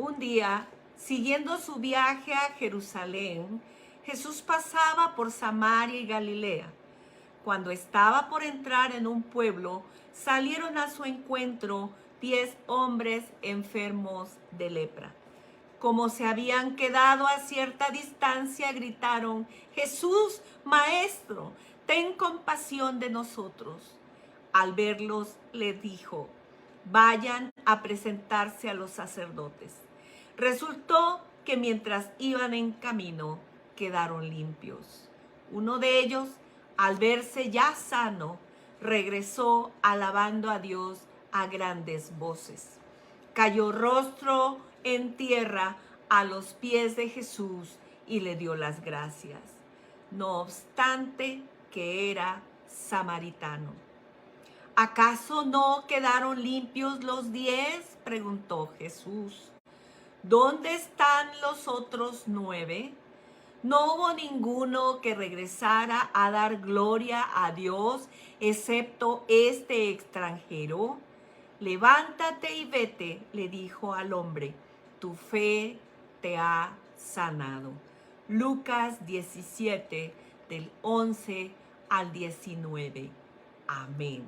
Un día, siguiendo su viaje a Jerusalén, Jesús pasaba por Samaria y Galilea. Cuando estaba por entrar en un pueblo, salieron a su encuentro 10 hombres enfermos de lepra. Como se habían quedado a cierta distancia, gritaron: Jesús, Maestro, ten compasión de nosotros. Al verlos, les dijo: vayan a presentarse a los sacerdotes. Resultó que mientras iban en camino, quedaron limpios. Uno de ellos, al verse ya sano, regresó alabando a Dios a grandes voces. Cayó rostro en tierra a los pies de Jesús y le dio las gracias, no obstante que era samaritano. ¿Acaso no quedaron limpios los 10? Preguntó Jesús. ¿Dónde están los otros 9? No hubo ninguno que regresara a dar gloria a Dios, excepto este extranjero. Levántate y vete, le dijo al hombre, tu fe te ha sanado. Lucas 17, del 11 al 19. Amén.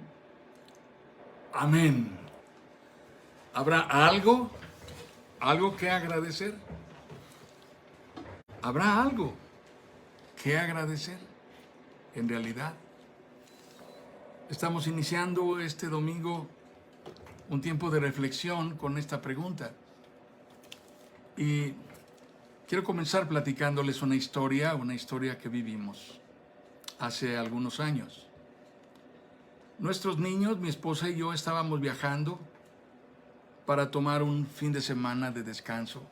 Amén. ¿Habrá algo que agradecer? ¿Habrá algo que agradecer? En realidad, estamos iniciando este domingo un tiempo de reflexión con esta pregunta. Y quiero comenzar platicándoles una historia que vivimos hace algunos años. Nuestros niños, mi esposa y yo, estábamos viajando para tomar un fin de semana de descanso.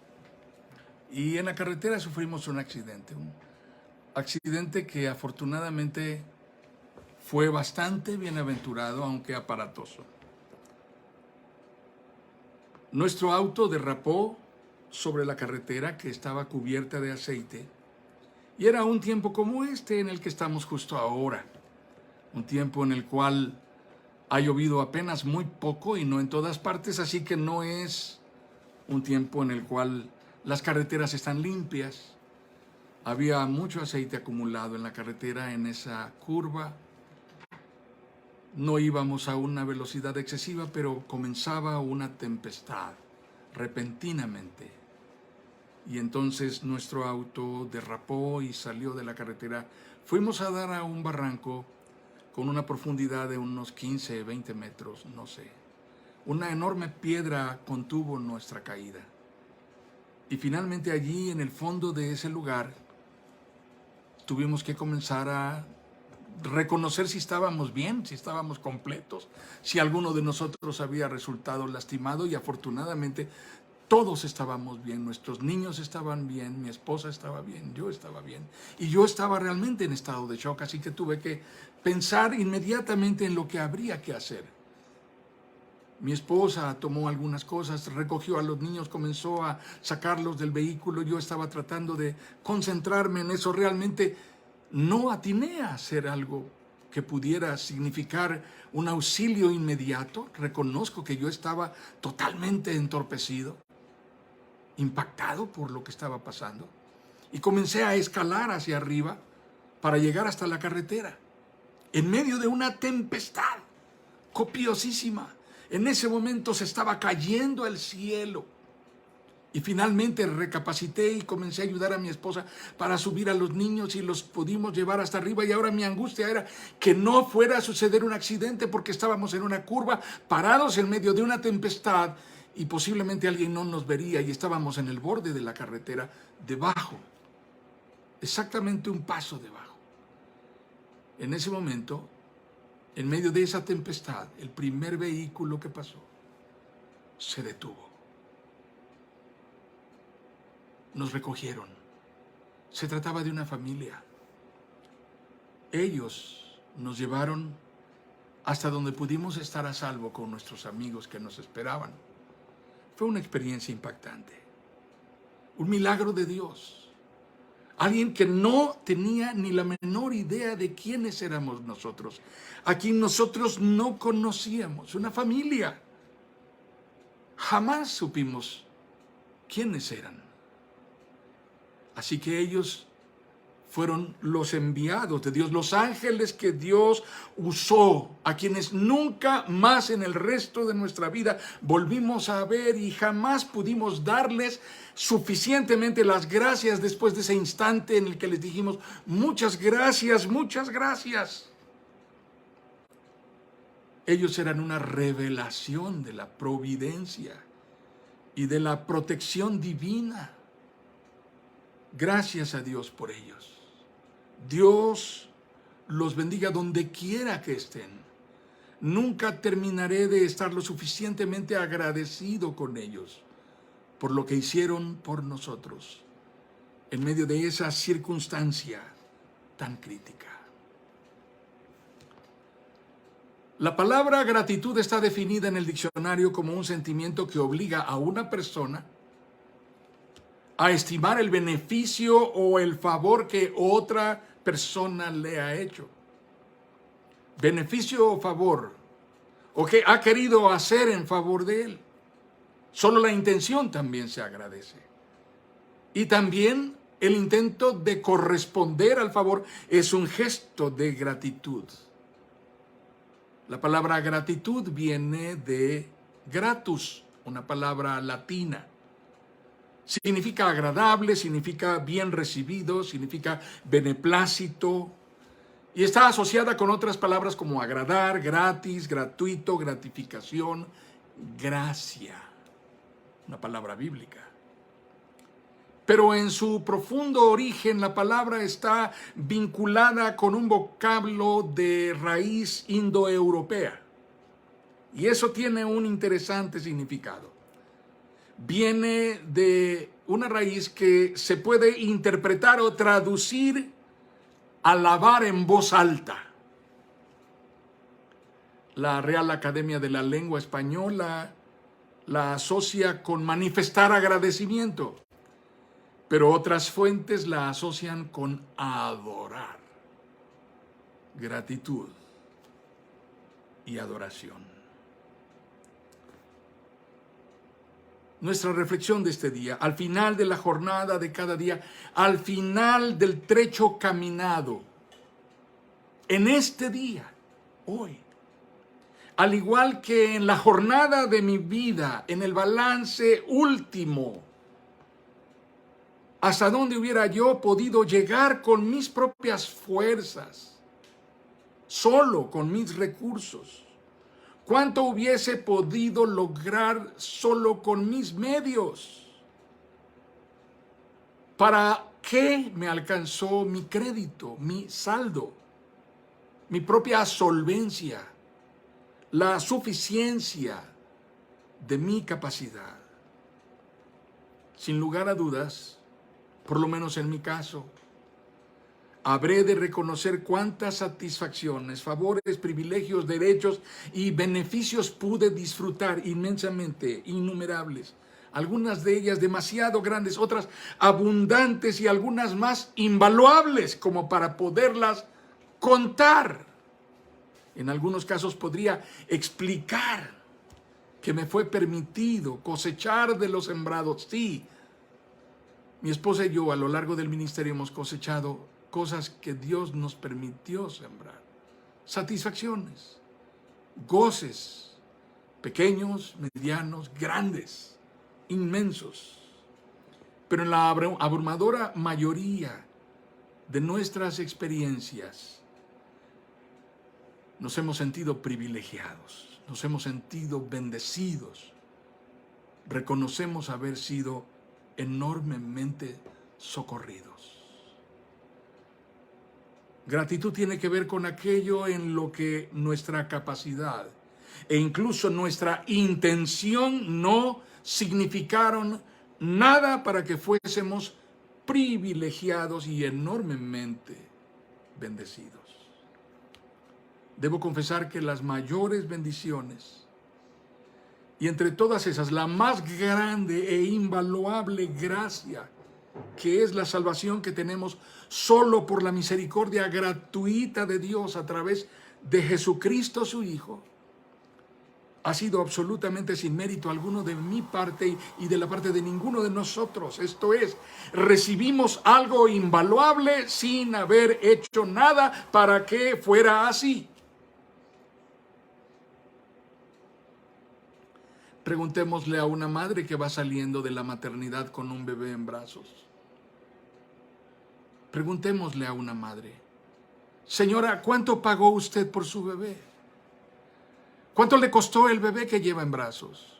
Y en la carretera sufrimos un accidente que afortunadamente fue bastante bienaventurado, aunque aparatoso. Nuestro auto derrapó sobre la carretera que estaba cubierta de aceite, y era un tiempo como este en el que estamos justo ahora, un tiempo en el cual ha llovido apenas muy poco y no en todas partes, así que no es un tiempo en el cual las carreteras están limpias. Había mucho aceite acumulado en la carretera en esa curva. No íbamos a una velocidad excesiva, pero comenzaba una tempestad repentinamente. Y entonces nuestro auto derrapó y salió de la carretera. Fuimos a dar a un barranco con una profundidad de unos 15, 20 metros, no sé. Una enorme piedra contuvo nuestra caída. Y finalmente allí, en el fondo de ese lugar, tuvimos que comenzar a reconocer si estábamos bien, si estábamos completos, si alguno de nosotros había resultado lastimado, y afortunadamente todos estábamos bien, nuestros niños estaban bien, mi esposa estaba bien, yo estaba bien, y yo estaba realmente en estado de shock, así que tuve que pensar inmediatamente en lo que habría que hacer. Mi esposa tomó algunas cosas, recogió a los niños, comenzó a sacarlos del vehículo. Yo estaba tratando de concentrarme en eso. Realmente no atiné a hacer algo que pudiera significar un auxilio inmediato. Reconozco que yo estaba totalmente entorpecido, impactado por lo que estaba pasando. Y comencé a escalar hacia arriba para llegar hasta la carretera, en medio de una tempestad copiosísima. En ese momento se estaba cayendo el cielo. Y finalmente recapacité y comencé a ayudar a mi esposa para subir a los niños, y los pudimos llevar hasta arriba. Y ahora mi angustia era que no fuera a suceder un accidente, porque estábamos en una curva, parados en medio de una tempestad, y posiblemente alguien no nos vería, y estábamos en el borde de la carretera, debajo, exactamente un paso debajo. En ese momento, en medio de esa tempestad, el primer vehículo que pasó se detuvo. Nos recogieron. Se trataba de una familia. Ellos nos llevaron hasta donde pudimos estar a salvo con nuestros amigos que nos esperaban. Fue una experiencia impactante. Un milagro de Dios. Alguien que no tenía ni la menor idea de quiénes éramos nosotros, a quien nosotros no conocíamos, una familia. Jamás supimos quiénes eran. Así que ellos fueron los enviados de Dios, los ángeles que Dios usó, a quienes nunca más en el resto de nuestra vida volvimos a ver y jamás pudimos darles suficientemente las gracias después de ese instante en el que les dijimos muchas gracias, muchas gracias. Ellos eran una revelación de la providencia y de la protección divina. Gracias a Dios por ellos. Dios los bendiga donde quiera que estén. Nunca terminaré de estar lo suficientemente agradecido con ellos por lo que hicieron por nosotros en medio de esa circunstancia tan crítica. La palabra gratitud está definida en el diccionario como un sentimiento que obliga a una persona a estimar el beneficio o el favor que otra persona le ha hecho. Beneficio o favor, o que ha querido hacer en favor de él. Solo la intención también se agradece. Y también el intento de corresponder al favor es un gesto de gratitud. La palabra gratitud viene de gratus, una palabra latina. Significa agradable, significa bien recibido, significa beneplácito y está asociada con otras palabras como agradar, gratis, gratuito, gratificación, gracia, una palabra bíblica. Pero en su profundo origen la palabra está vinculada con un vocablo de raíz indoeuropea y eso tiene un interesante significado. Viene de una raíz que se puede interpretar o traducir alabar en voz alta. La Real Academia de la Lengua Española la asocia con manifestar agradecimiento, pero otras fuentes la asocian con adorar, gratitud y adoración. Nuestra reflexión de este día, al final de la jornada de cada día, al final del trecho caminado, en este día, hoy, al igual que en la jornada de mi vida, en el balance último, hasta dónde hubiera yo podido llegar con mis propias fuerzas, solo con mis recursos. ¿Cuánto hubiese podido lograr solo con mis medios? ¿Para qué me alcanzó mi crédito, mi saldo, mi propia solvencia, la suficiencia de mi capacidad? Sin lugar a dudas, por lo menos en mi caso, habré de reconocer cuántas satisfacciones, favores, privilegios, derechos y beneficios pude disfrutar inmensamente, innumerables. Algunas de ellas demasiado grandes, otras abundantes y algunas más invaluables como para poderlas contar. En algunos casos podría explicar que me fue permitido cosechar de los sembrados. Sí, mi esposa y yo a lo largo del ministerio hemos cosechado cosas que Dios nos permitió sembrar, satisfacciones, goces, pequeños, medianos, grandes, inmensos. Pero en la abrumadora mayoría de nuestras experiencias nos hemos sentido privilegiados, nos hemos sentido bendecidos, reconocemos haber sido enormemente socorridos. Gratitud tiene que ver con aquello en lo que nuestra capacidad e incluso nuestra intención no significaron nada para que fuésemos privilegiados y enormemente bendecidos. Debo confesar que las mayores bendiciones, y entre todas esas, la más grande e invaluable gracia, que es la salvación que tenemos solo por la misericordia gratuita de Dios a través de Jesucristo su Hijo, ha sido absolutamente sin mérito alguno de mi parte y de la parte de ninguno de nosotros. Esto es, recibimos algo invaluable sin haber hecho nada para que fuera así. Preguntémosle a una madre que va saliendo de la maternidad con un bebé en brazos. Preguntémosle a una madre: señora, ¿cuánto pagó usted por su bebé? ¿Cuánto le costó el bebé que lleva en brazos?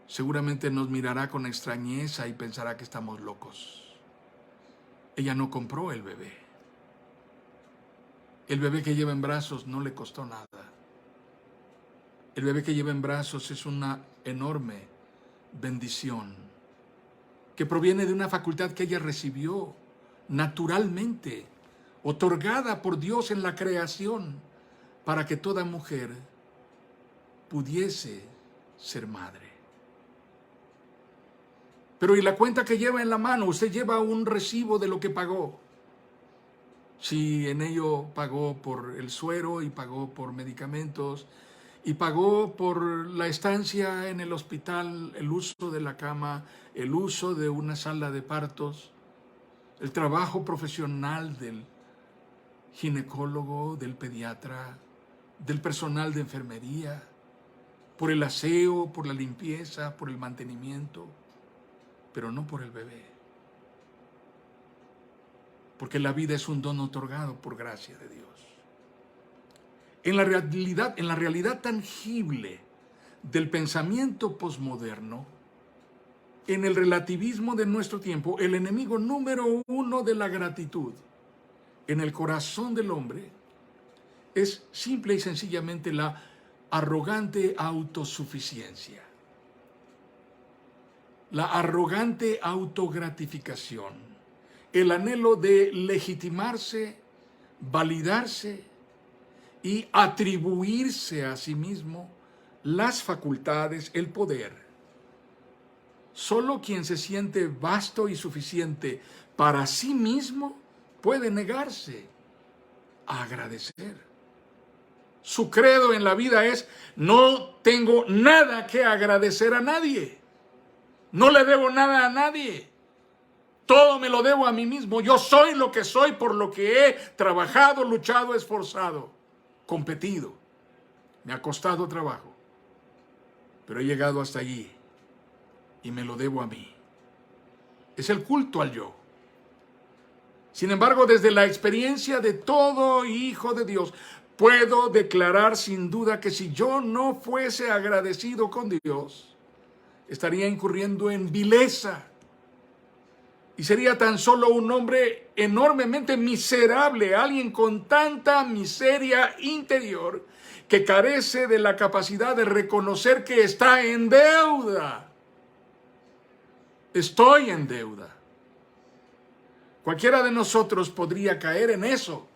Seguramente nos mirará con extrañeza y pensará que estamos locos. Ella no compró el bebé. El bebé que lleva en brazos no le costó nada. El bebé que lleva en brazos es una enorme bendición que proviene de una facultad que ella recibió naturalmente, otorgada por Dios en la creación, para que toda mujer pudiese ser madre. Pero ¿y la cuenta que lleva en la mano? Usted lleva un recibo de lo que pagó. Si en ello pagó por el suero y pagó por medicamentos y pagó por la estancia en el hospital, el uso de la cama, el uso de una sala de partos, el trabajo profesional del ginecólogo, del pediatra, del personal de enfermería, por el aseo, por la limpieza, por el mantenimiento, pero no por el bebé. Porque la vida es un don otorgado por gracia de Dios. En la realidad tangible del pensamiento posmoderno, en el relativismo de nuestro tiempo, el enemigo número uno de la gratitud en el corazón del hombre es simple y sencillamente la arrogante autosuficiencia, la arrogante autogratificación, el anhelo de legitimarse, validarse y atribuirse a sí mismo las facultades, el poder. Solo quien se siente vasto y suficiente para sí mismo puede negarse a agradecer. Su credo en la vida es: no tengo nada que agradecer a nadie. No le debo nada a nadie. Todo me lo debo a mí mismo. Yo soy lo que soy por lo que he trabajado, luchado, esforzado, competido. Me ha costado trabajo, pero he llegado hasta allí y me lo debo a mí. Es el culto al yo. Sin embargo, desde la experiencia de todo hijo de Dios, puedo declarar sin duda que si yo no fuese agradecido con Dios, estaría incurriendo en vileza y sería tan solo un hombre enormemente miserable, alguien con tanta miseria interior que carece de la capacidad de reconocer que está en deuda. Estoy en deuda. Cualquiera de nosotros podría caer en eso.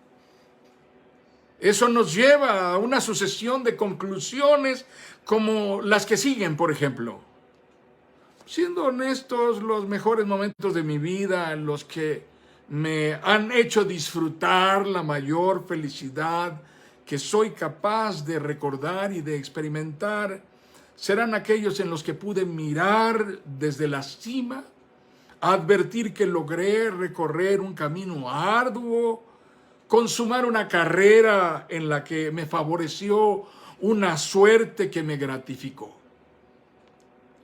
Eso nos lleva a una sucesión de conclusiones como las que siguen, por ejemplo. Siendo honestos, los mejores momentos de mi vida, los que me han hecho disfrutar la mayor felicidad que soy capaz de recordar y de experimentar, serán aquellos en los que pude mirar desde la cima, advertir que logré recorrer un camino arduo, consumar una carrera en la que me favoreció una suerte que me gratificó.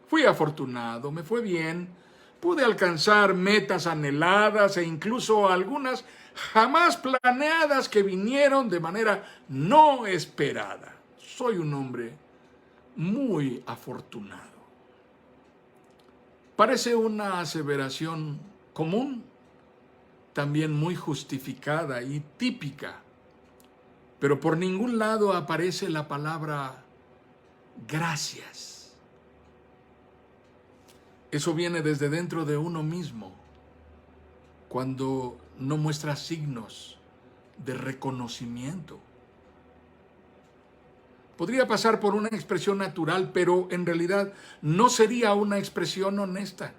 Fui afortunado, me fue bien, pude alcanzar metas anheladas e incluso algunas jamás planeadas que vinieron de manera no esperada. Soy un hombre muy afortunado. Parece una aseveración común, también muy justificada y típica, pero por ningún lado aparece la palabra gracias. Eso viene desde dentro de uno mismo, cuando no muestra signos de reconocimiento. Podría pasar por una expresión natural, pero en realidad no sería una expresión honesta.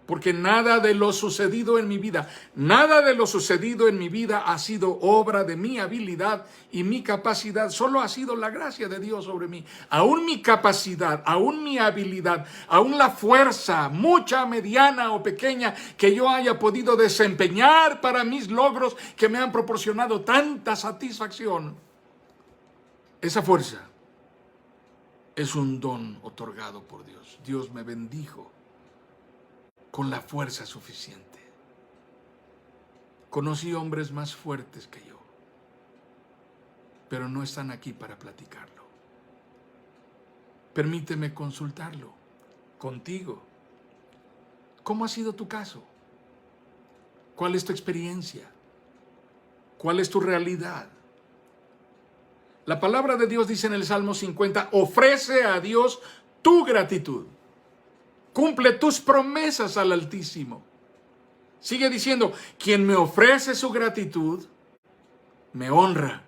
Porque nada de lo sucedido en mi vida, nada de lo sucedido en mi vida ha sido obra de mi habilidad y mi capacidad. Solo ha sido la gracia de Dios sobre mí. Aún mi capacidad, aún mi habilidad, aún la fuerza, mucha, mediana o pequeña, que yo haya podido desempeñar para mis logros que me han proporcionado tanta satisfacción. Esa fuerza es un don otorgado por Dios. Dios me bendijo con la fuerza suficiente. Conocí hombres más fuertes que yo, pero no están aquí para platicarlo. Permíteme consultarlo contigo. ¿Cómo ha sido tu caso? ¿Cuál es tu experiencia? ¿Cuál es tu realidad? La palabra de Dios dice en el Salmo 50, ofrece a Dios tu gratitud. Cumple tus promesas al Altísimo. Sigue diciendo, quien me ofrece su gratitud, me honra.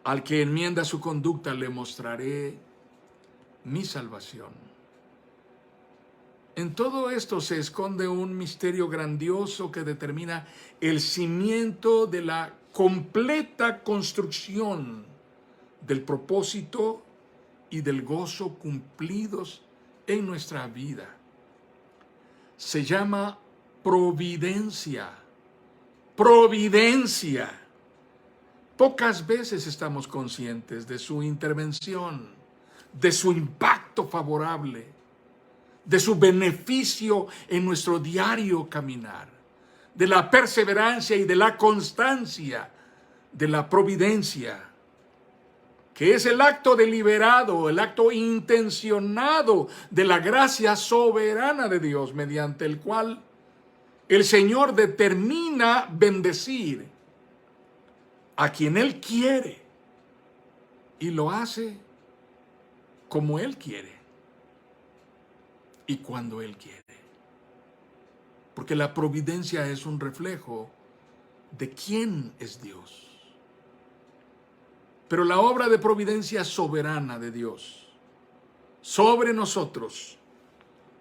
Al que enmienda su conducta, le mostraré mi salvación. En todo esto se esconde un misterio grandioso que determina el cimiento de la completa construcción del propósito y del gozo cumplidos en nuestra vida. Se llama providencia. Providencia. Pocas veces estamos conscientes de su intervención, de su impacto favorable, de su beneficio en nuestro diario caminar, de la perseverancia y de la constancia de la providencia, que es el acto deliberado, el acto intencionado de la gracia soberana de Dios, mediante el cual el Señor determina bendecir a quien Él quiere y lo hace como Él quiere y cuando Él quiere. Porque la providencia es un reflejo de quién es Dios. Pero la obra de providencia soberana de Dios sobre nosotros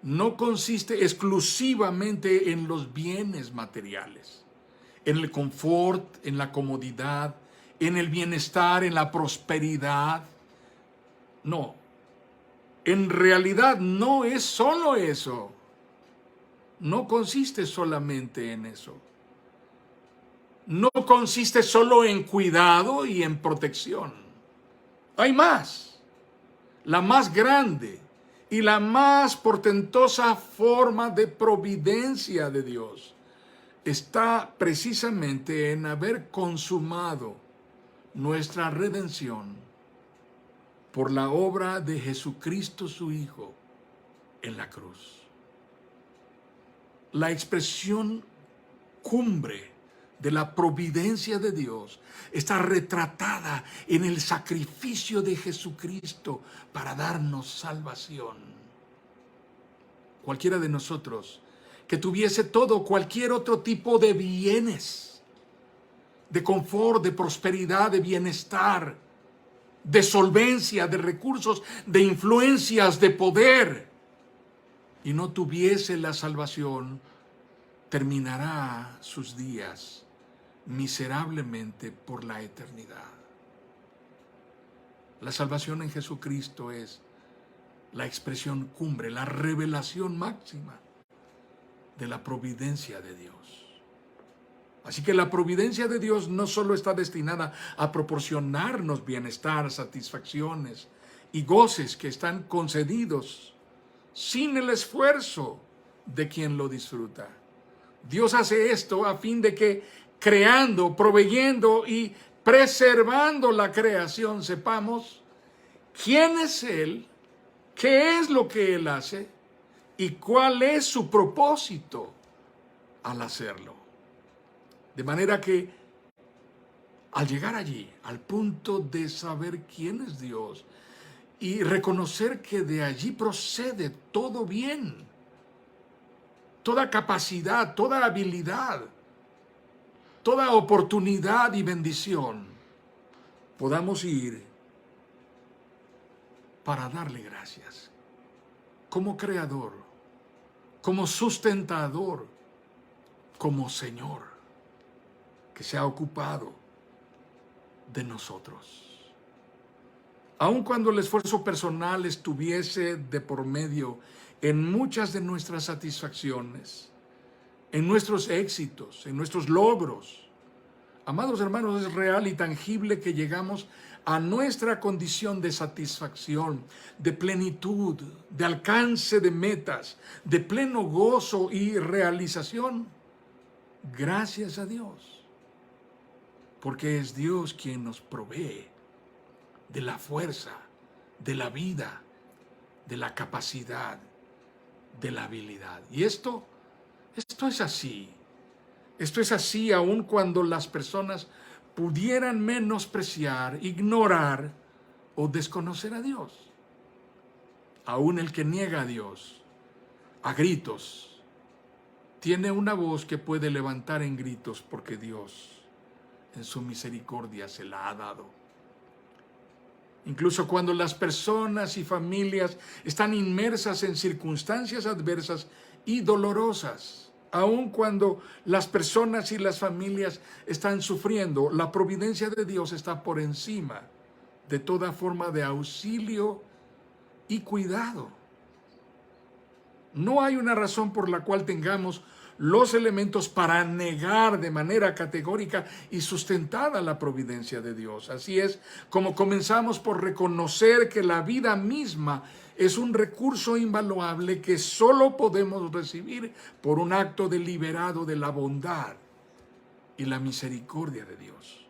no consiste exclusivamente en los bienes materiales, en el confort, en la comodidad, en el bienestar, en la prosperidad. No, en realidad no es solo eso. No consiste solamente en eso. No consiste solo en cuidado y en protección. Hay más. La más grande y la más portentosa forma de providencia de Dios está precisamente en haber consumado nuestra redención por la obra de Jesucristo su Hijo en la cruz. La expresión cumbre de la providencia de Dios está retratada en el sacrificio de Jesucristo para darnos salvación. Cualquiera de nosotros que tuviese todo, cualquier otro tipo de bienes, de confort, de prosperidad, de bienestar, de solvencia, de recursos, de influencias, de poder, y no tuviese la salvación, terminará sus días miserablemente por la eternidad. La salvación en Jesucristo es la expresión cumbre, la revelación máxima de la providencia de Dios. Así que la providencia de Dios no solo está destinada a proporcionarnos bienestar, satisfacciones y goces que están concedidos sin el esfuerzo de quien lo disfruta. Dios hace esto a fin de que creando, proveyendo y preservando la creación sepamos quién es Él, qué es lo que Él hace y cuál es su propósito al hacerlo. De manera que al llegar allí, al punto de saber quién es Dios y reconocer que de allí procede todo bien, toda capacidad, toda habilidad, toda oportunidad y bendición, podamos ir para darle gracias como creador, como sustentador, como Señor, que se ha ocupado de nosotros. Aun cuando el esfuerzo personal estuviese de por medio en muchas de nuestras satisfacciones, en nuestros éxitos, en nuestros logros, amados hermanos, es real y tangible que llegamos a nuestra condición de satisfacción, de plenitud, de alcance de metas, de pleno gozo y realización. Gracias a Dios, porque es Dios quien nos provee de la fuerza, de la vida, de la capacidad, de la habilidad. Y esto es así. Esto es así aun cuando las personas pudieran menospreciar, ignorar o desconocer a Dios. Aún el que niega a Dios a gritos tiene una voz que puede levantar en gritos porque Dios en su misericordia se la ha dado. Incluso cuando las personas y familias están inmersas en circunstancias adversas y dolorosas, aun cuando las personas y las familias están sufriendo, la providencia de Dios está por encima de toda forma de auxilio y cuidado. No hay una razón por la cual tengamos los elementos para negar de manera categórica y sustentada la providencia de Dios. Así es como comenzamos por reconocer que la vida misma es un recurso invaluable que solo podemos recibir por un acto deliberado de la bondad y la misericordia de Dios.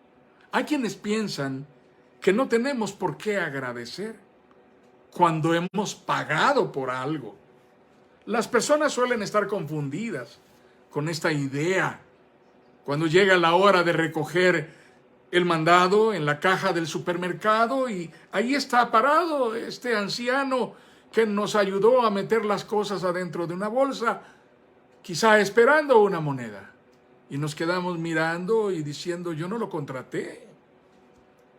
Hay quienes piensan que no tenemos por qué agradecer cuando hemos pagado por algo. Las personas suelen estar confundidas con esta idea. Cuando llega la hora de recoger el mandado en la caja del supermercado y ahí está parado este anciano que nos ayudó a meter las cosas adentro de una bolsa, quizá esperando una moneda. Y nos quedamos mirando y diciendo, yo no lo contraté.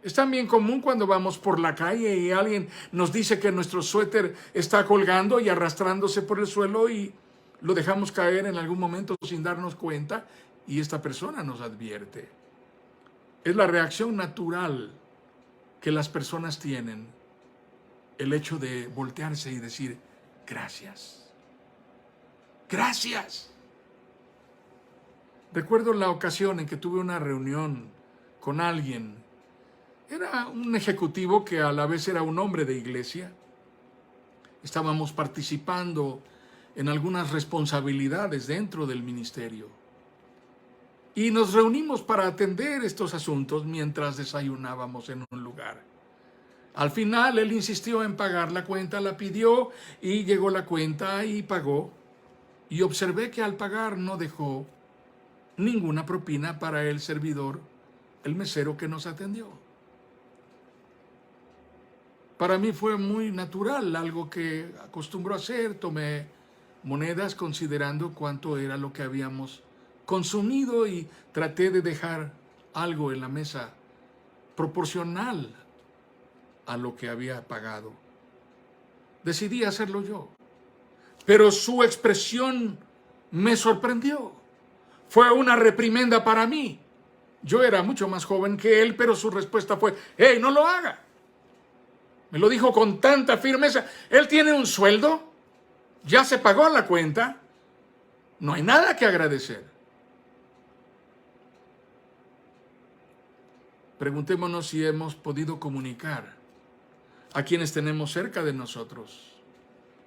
Es también común cuando vamos por la calle y alguien nos dice que nuestro suéter está colgando y arrastrándose por el suelo y lo dejamos caer en algún momento sin darnos cuenta y esta persona nos advierte. Es la reacción natural que las personas tienen, el hecho de voltearse y decir, gracias. Gracias. Recuerdo la ocasión en que tuve una reunión con alguien. Era un ejecutivo que a la vez era un hombre de iglesia. Estábamos participando en algunas responsabilidades dentro del ministerio. Y nos reunimos para atender estos asuntos mientras desayunábamos en un lugar. Al final él insistió en pagar la cuenta, la pidió y llegó la cuenta y pagó. Y observé que al pagar no dejó ninguna propina para el servidor, el mesero que nos atendió. Para mí fue muy natural, algo que acostumbro a hacer. Tomé monedas considerando cuánto era lo que habíamos consumido y traté de dejar algo en la mesa proporcional a lo que había pagado. Decidí hacerlo yo, pero su expresión me sorprendió. Fue una reprimenda para mí. Yo era mucho más joven que él, pero su respuesta fue, ¡hey, no lo haga! Me lo dijo con tanta firmeza. Él tiene un sueldo, ya se pagó la cuenta, no hay nada que agradecer. Preguntémonos si hemos podido comunicar a quienes tenemos cerca de nosotros,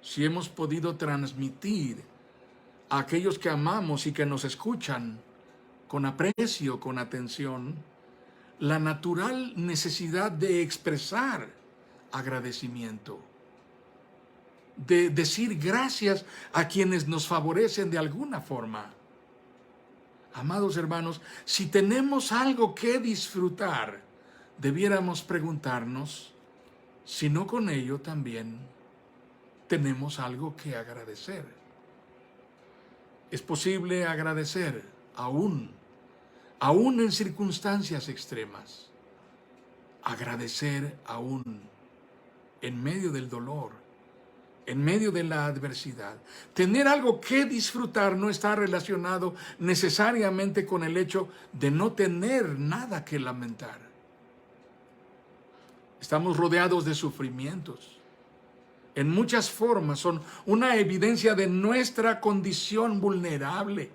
si hemos podido transmitir a aquellos que amamos y que nos escuchan con aprecio, con atención, la natural necesidad de expresar agradecimiento, de decir gracias a quienes nos favorecen de alguna forma. Amados hermanos, si tenemos algo que disfrutar, debiéramos preguntarnos si no con ello también tenemos algo que agradecer. Es posible agradecer aún en circunstancias extremas, agradecer aún en medio del dolor, en medio de la adversidad. Tener algo que disfrutar no está relacionado necesariamente con el hecho de no tener nada que lamentar. Estamos rodeados de sufrimientos. En muchas formas son una evidencia de nuestra condición vulnerable,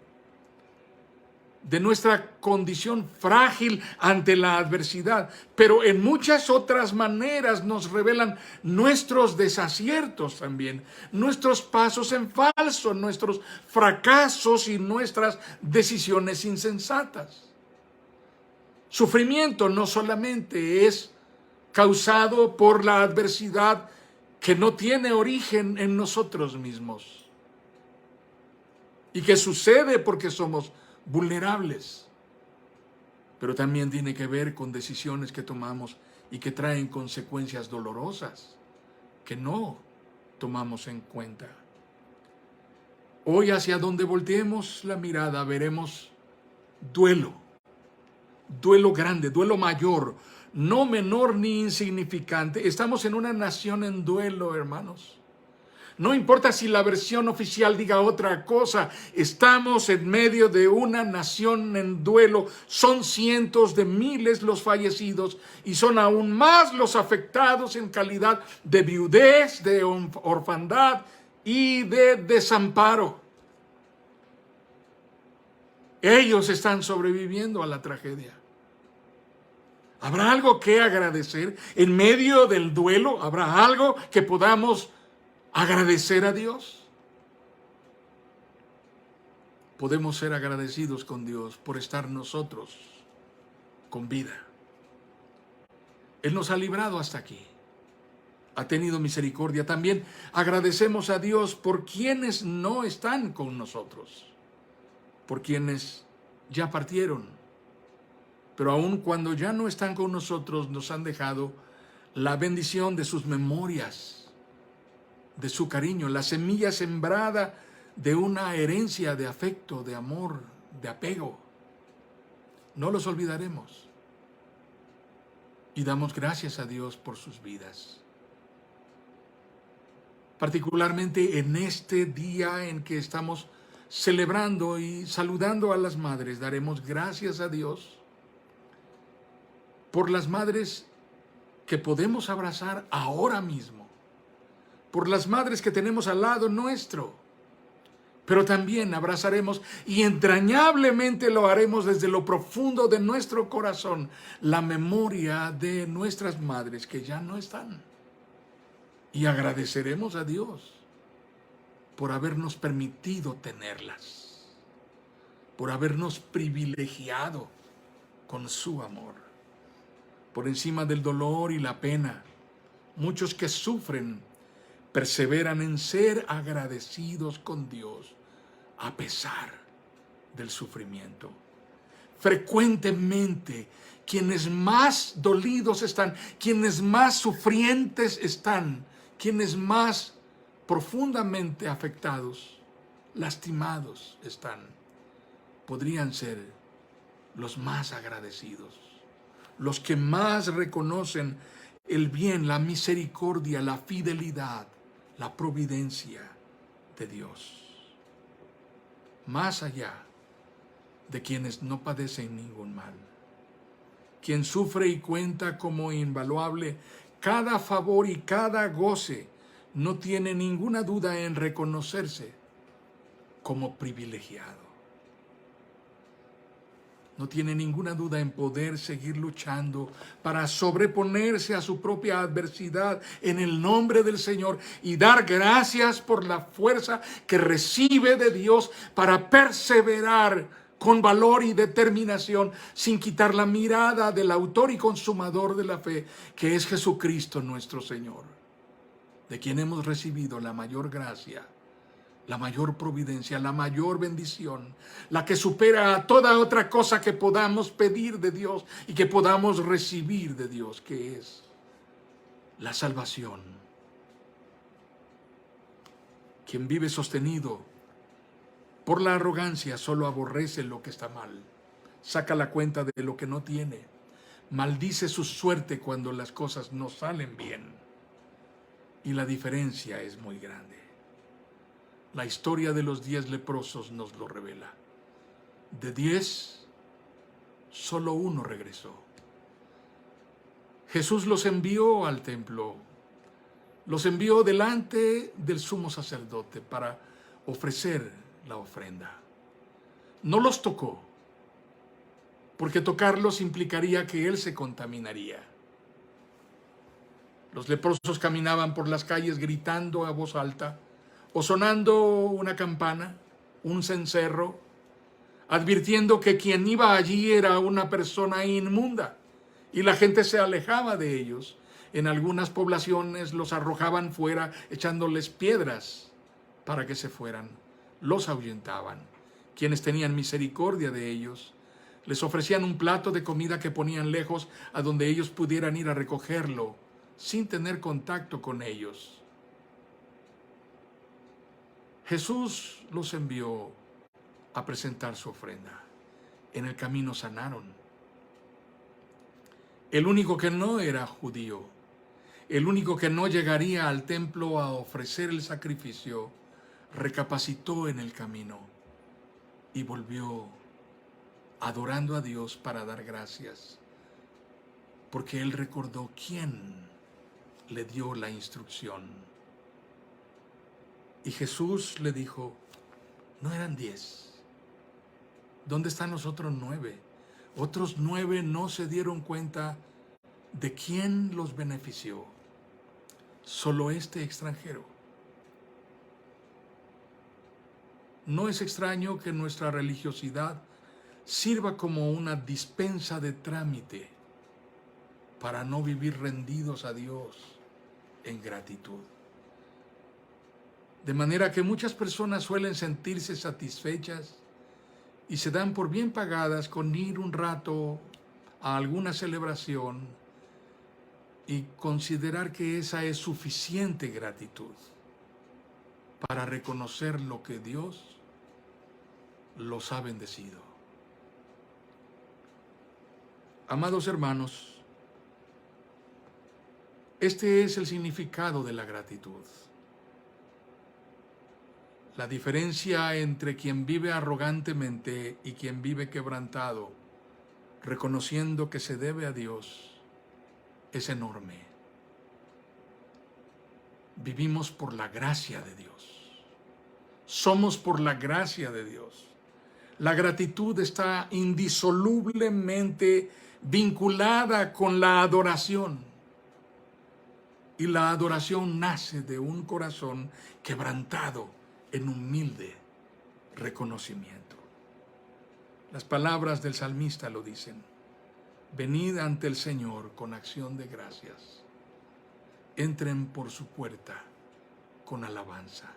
de nuestra condición frágil ante la adversidad, pero en muchas otras maneras nos revelan nuestros desaciertos también, nuestros pasos en falso, nuestros fracasos y nuestras decisiones insensatas. Sufrimiento no solamente es causado por la adversidad que no tiene origen en nosotros mismos y que sucede porque somos vulnerables, pero también tiene que ver con decisiones que tomamos y que traen consecuencias dolorosas que no tomamos en cuenta. Hoy, hacia donde volteemos la mirada, veremos duelo grande, duelo mayor, no menor ni insignificante. Estamos en una nación en duelo, hermanos. No importa si la versión oficial diga otra cosa, estamos en medio de una nación en duelo. Son cientos de miles los fallecidos y son aún más los afectados en calidad de viudez, de orfandad y de desamparo. Ellos están sobreviviendo a la tragedia. ¿Habrá algo que agradecer en medio del duelo? ¿Habrá algo que podamos agradecer a Dios? Podemos ser agradecidos con Dios por estar nosotros con vida. Él nos ha librado hasta aquí. Ha tenido misericordia. También agradecemos a Dios por quienes no están con nosotros, por quienes ya partieron. Pero aun cuando ya no están con nosotros, nos han dejado la bendición de sus memorias, de su cariño, la semilla sembrada de una herencia de afecto, de amor, de apego. No los olvidaremos. Y damos gracias a Dios por sus vidas. Particularmente en este día en que estamos celebrando y saludando a las madres, daremos gracias a Dios por las madres que podemos abrazar ahora mismo, por las madres que tenemos al lado nuestro, pero también abrazaremos y entrañablemente lo haremos desde lo profundo de nuestro corazón, la memoria de nuestras madres que ya no están. Y agradeceremos a Dios por habernos permitido tenerlas, por habernos privilegiado con su amor. Por encima del dolor y la pena, muchos que sufren perseveran en ser agradecidos con Dios a pesar del sufrimiento. Frecuentemente, quienes más dolidos están, quienes más sufrientes están, quienes más profundamente afectados, lastimados están, podrían ser los más agradecidos, los que más reconocen el bien, la misericordia, la fidelidad, la providencia de Dios, más allá de quienes no padecen ningún mal. Quien sufre y cuenta como invaluable cada favor y cada goce, no tiene ninguna duda en reconocerse como privilegiado. No tiene ninguna duda en poder seguir luchando para sobreponerse a su propia adversidad en el nombre del Señor y dar gracias por la fuerza que recibe de Dios para perseverar con valor y determinación sin quitar la mirada del autor y consumador de la fe, que es Jesucristo nuestro Señor, de quien hemos recibido la mayor gracia, la mayor providencia, la mayor bendición, la que supera a toda otra cosa que podamos pedir de Dios y que podamos recibir de Dios, que es la salvación. Quien vive sostenido por la arrogancia solo aborrece lo que está mal, saca la cuenta de lo que no tiene, maldice su suerte cuando las cosas no salen bien. y la diferencia es muy grande. La historia de los 10 leprosos nos lo revela. De 10, solo uno regresó. Jesús los envió al templo, los envió delante del sumo sacerdote para ofrecer la ofrenda. No los tocó, porque tocarlos implicaría que él se contaminaría. Los leprosos caminaban por las calles gritando a voz alta, o sonando una campana, un cencerro, advirtiendo que quien iba allí era una persona inmunda, y la gente se alejaba de ellos. En algunas poblaciones los arrojaban fuera echándoles piedras para que se fueran. Los ahuyentaban. Quienes tenían misericordia de ellos les ofrecían un plato de comida que ponían lejos a donde ellos pudieran ir a recogerlo sin tener contacto con ellos. Jesús los envió a presentar su ofrenda. En el camino sanaron. El único que no era judío, el único que no llegaría al templo a ofrecer el sacrificio, recapacitó en el camino y volvió adorando a Dios para dar gracias, porque él recordó quién le dio la instrucción. Y Jesús le dijo, no eran 10. ¿Dónde están los otros 9? Otros 9 no se dieron cuenta de quién los benefició. Solo este extranjero. No es extraño que nuestra religiosidad sirva como una dispensa de trámite para no vivir rendidos a Dios en gratitud. De manera que muchas personas suelen sentirse satisfechas y se dan por bien pagadas con ir un rato a alguna celebración y considerar que esa es suficiente gratitud para reconocer lo que Dios los ha bendecido. Amados hermanos, este es el significado de la gratitud. La diferencia entre quien vive arrogantemente y quien vive quebrantado, reconociendo que se debe a Dios, es enorme. Vivimos por la gracia de Dios. Somos por la gracia de Dios. La gratitud está indisolublemente vinculada con la adoración. Y la adoración nace de un corazón quebrantado en humilde reconocimiento. Las palabras del salmista lo dicen. Venid ante el Señor con acción de gracias. Entren por su puerta con alabanza.